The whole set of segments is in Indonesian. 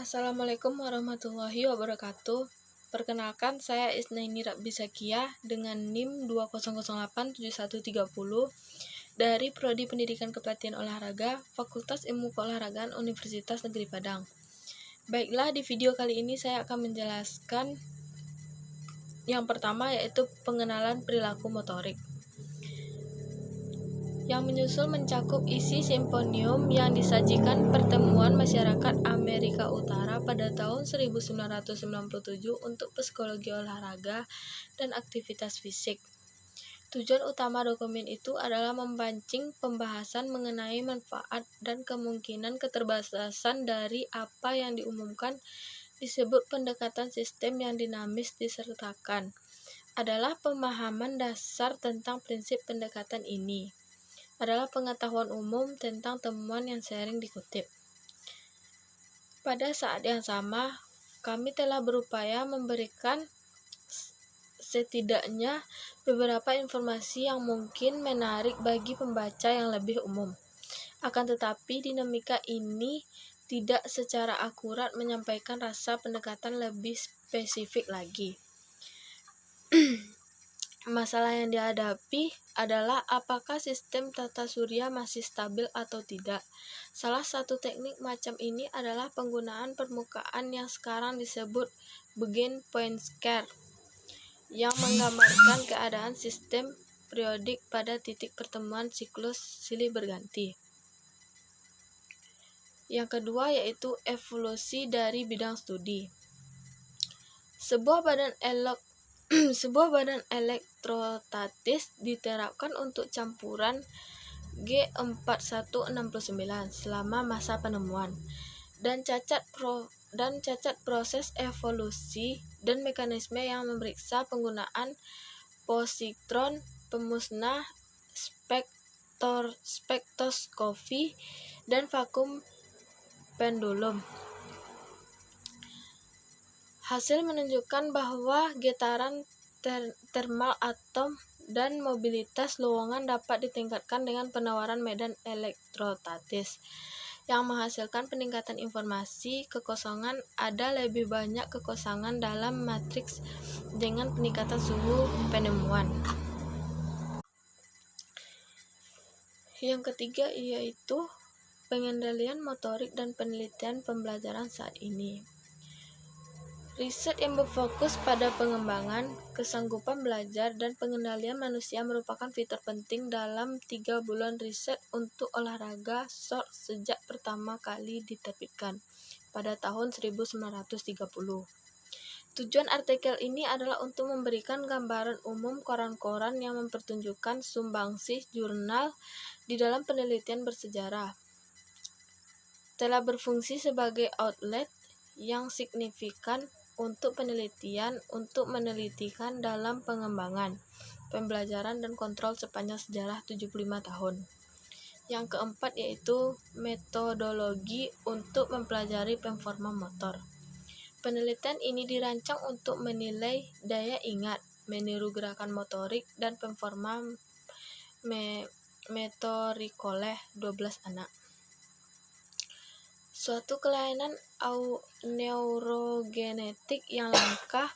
Assalamualaikum warahmatullahi wabarakatuh. Perkenalkan, saya Isnaini Rabbi Zakiah dengan NIM 20087130 dari Prodi Pendidikan Kepelatihan Olahraga, Fakultas Ilmu Keolahragaan Universitas Negeri Padang. Baiklah, di video kali ini saya akan menjelaskan yang pertama, yaitu pengenalan perilaku motorik. Yang menyusul mencakup isi simposium yang disajikan Pertemuan Masyarakat Amerika Utara pada tahun 1997 untuk psikologi olahraga dan aktivitas fisik. Tujuan utama dokumen itu adalah memancing pembahasan mengenai manfaat dan kemungkinan keterbatasan dari apa yang diumumkan disebut pendekatan sistem yang dinamis disertakan adalah pemahaman dasar tentang prinsip pendekatan ini. Adalah pengetahuan umum tentang temuan yang sering dikutip. Pada saat yang sama, kami telah berupaya memberikan setidaknya beberapa informasi yang mungkin menarik bagi pembaca yang lebih umum. Akan tetapi, dinamika ini tidak secara akurat menyampaikan rasa pendekatan lebih spesifik lagi. Masalah yang dihadapi adalah apakah sistem tata surya masih stabil atau tidak. Salah satu teknik macam ini adalah penggunaan permukaan yang sekarang disebut Begin Point Scale, yang menggambarkan keadaan sistem periodik pada titik pertemuan siklus silih berganti. Yang kedua yaitu evolusi dari bidang studi. Sebuah badan elektrostatis diterapkan untuk campuran G4169 selama masa penemuan, dan cacat proses evolusi dan mekanisme yang memeriksa penggunaan positron pemusnah, spektroskopi, dan vakum pendulum. Hasil menunjukkan bahwa getaran termal atom dan mobilitas lowongan dapat ditingkatkan dengan penawaran medan elektrostatis, yang menghasilkan peningkatan informasi kekosongan. Ada lebih banyak kekosongan dalam matriks dengan peningkatan suhu penemuan. Yang ketiga yaitu pengendalian motorik dan penelitian pembelajaran saat ini. Riset yang berfokus pada pengembangan, kesanggupan belajar, dan pengendalian manusia merupakan fitur penting dalam 3 bulan riset untuk olahraga SOR sejak pertama kali diterbitkan pada tahun 1930. Tujuan artikel ini adalah untuk memberikan gambaran umum koran-koran yang mempertunjukkan sumbangsih jurnal di dalam penelitian bersejarah. Telah berfungsi sebagai outlet yang signifikan untuk menelitikan dalam pengembangan, pembelajaran, dan kontrol sepanjang sejarah 75 tahun. Yang keempat yaitu metodologi untuk mempelajari performa motor. Penelitian ini dirancang untuk menilai daya ingat, meniru gerakan motorik, dan performa motorikoleh 12 anak. Suatu kelainan neurogenetik yang langka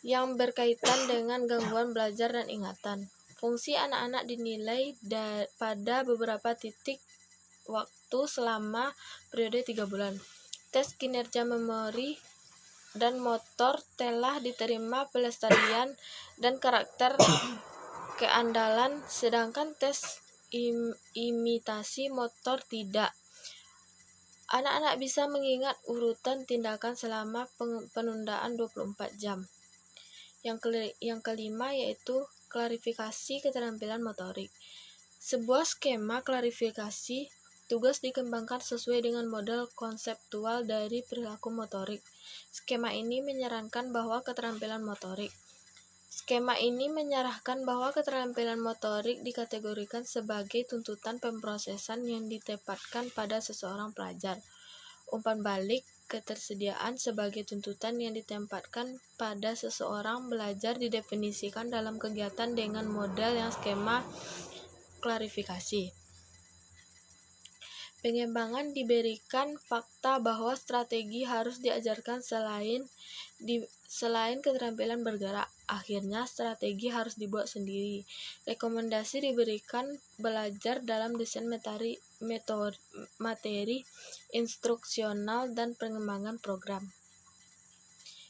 yang berkaitan dengan gangguan belajar dan ingatan. Fungsi anak-anak dinilai pada beberapa titik waktu selama periode 3 bulan. Tes kinerja memori dan motor telah diterima pelestarian dan karakter keandalan, sedangkan tes imitasi motor tidak. Anak-anak bisa mengingat urutan tindakan selama penundaan 24 jam. Yang kelima yaitu klarifikasi keterampilan motorik. Sebuah skema klarifikasi tugas dikembangkan sesuai dengan model konseptual dari perilaku motorik. Skema ini menyarankan bahwa keterampilan motorik dikategorikan sebagai tuntutan pemrosesan yang ditempatkan pada seseorang pelajar. Umpan balik ketersediaan sebagai tuntutan yang ditempatkan pada seseorang belajar didefinisikan dalam kegiatan dengan model yang skema klarifikasi. Pengembangan diberikan fakta bahwa strategi harus diajarkan selain keterampilan bergerak. Akhirnya strategi harus dibuat sendiri. Rekomendasi diberikan belajar dalam desain materi instruksional dan pengembangan program.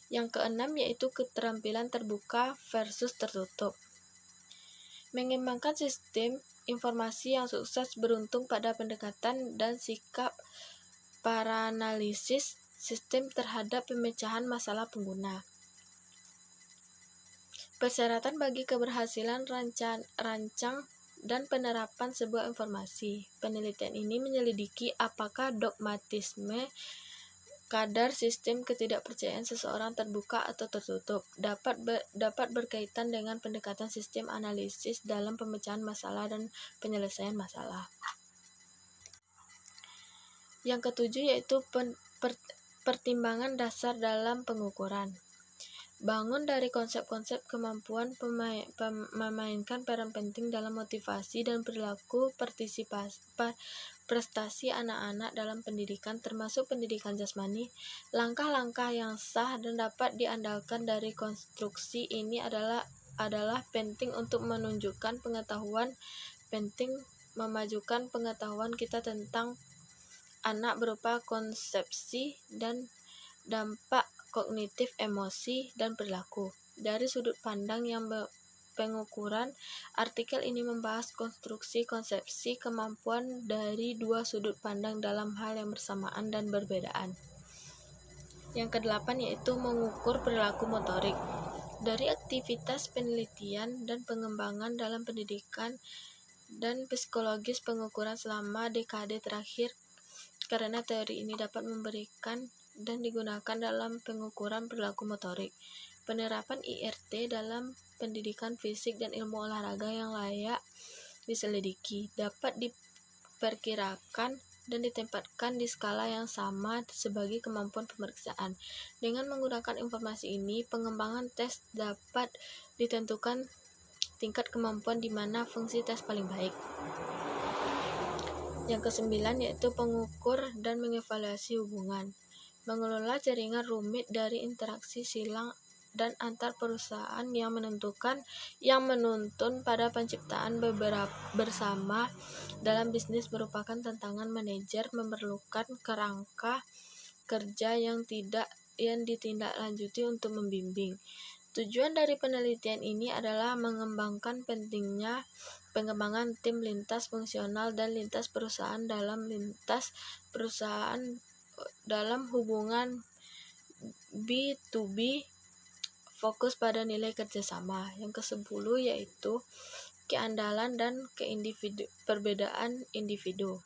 Yang keenam yaitu keterampilan terbuka versus tertutup. Mengembangkan sistem informasi yang sukses beruntung pada pendekatan dan sikap para analisis sistem terhadap pemecahan masalah pengguna. Persyaratan bagi keberhasilan rancang dan penerapan sebuah informasi. Penelitian ini menyelidiki apakah dogmatisme kadar sistem ketidakpercayaan seseorang terbuka atau tertutup dapat berkaitan dengan pendekatan sistem analisis dalam pemecahan masalah dan penyelesaian masalah. Yang ketujuh yaitu pertimbangan dasar dalam pengukuran. Bangun dari konsep-konsep kemampuan memainkan peran penting dalam motivasi dan perilaku prestasi anak-anak dalam pendidikan, termasuk pendidikan jasmani. Langkah-langkah yang sah dan dapat diandalkan dari konstruksi ini adalah penting untuk menunjukkan pengetahuan, penting memajukan pengetahuan kita tentang anak berupa konsepsi dan dampak kognitif, emosi, dan perilaku. Dari sudut pandang yang pengukuran, artikel ini membahas konstruksi konsepsi kemampuan dari dua sudut pandang dalam hal yang bersamaan dan berbedaan. Yang kedelapan yaitu mengukur perilaku motorik. Dari aktivitas penelitian dan pengembangan dalam pendidikan dan psikologis pengukuran selama dekade terakhir, karena teori ini dapat memberikan dan digunakan dalam pengukuran perilaku motorik. Penerapan IRT dalam pendidikan fisik dan ilmu olahraga yang layak diselidiki, dapat diperkirakan dan ditempatkan di skala yang sama sebagai kemampuan pemeriksaan. Dengan menggunakan informasi ini, pengembangan tes dapat ditentukan tingkat kemampuan di mana fungsi tes paling baik. Yang kesembilan yaitu pengukur dan mengevaluasi hubungan. Mengelola jaringan rumit dari interaksi silang dan antar perusahaan yang menuntun pada penciptaan bersama dalam bisnis merupakan tantangan manajer memerlukan kerangka kerja yang ditindaklanjuti untuk membimbing. Tujuan dari penelitian ini adalah mengembangkan pentingnya pengembangan tim lintas fungsional dan lintas perusahaan dalam hubungan B2B fokus pada nilai kerjasama. Yang ke-10 yaitu keandalan dan perbedaan individu.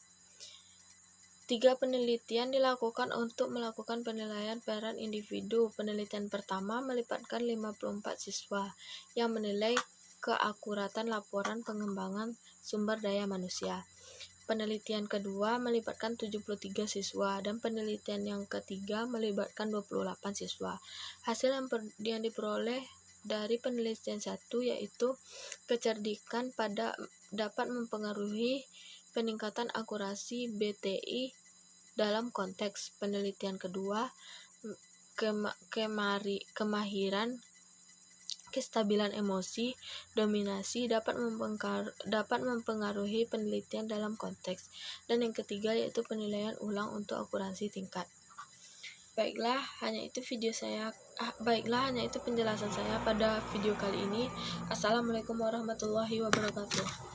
3 penelitian dilakukan untuk melakukan penilaian peran individu. Penelitian pertama melibatkan 54 siswa yang menilai keakuratan laporan pengembangan sumber daya manusia. Penelitian kedua melibatkan 73 siswa dan penelitian yang ketiga melibatkan 28 siswa. Hasil yang diperoleh dari penelitian 1 yaitu kecerdikan dapat mempengaruhi peningkatan akurasi BTI dalam konteks. Penelitian kedua, kemahiran kestabilan emosi, dominasi dapat mempengaruhi penelitian dalam konteks. Dan yang ketiga yaitu penilaian ulang untuk akurasi tingkat. Baiklah, hanya itu penjelasan saya pada video kali ini. Assalamualaikum warahmatullahi wabarakatuh.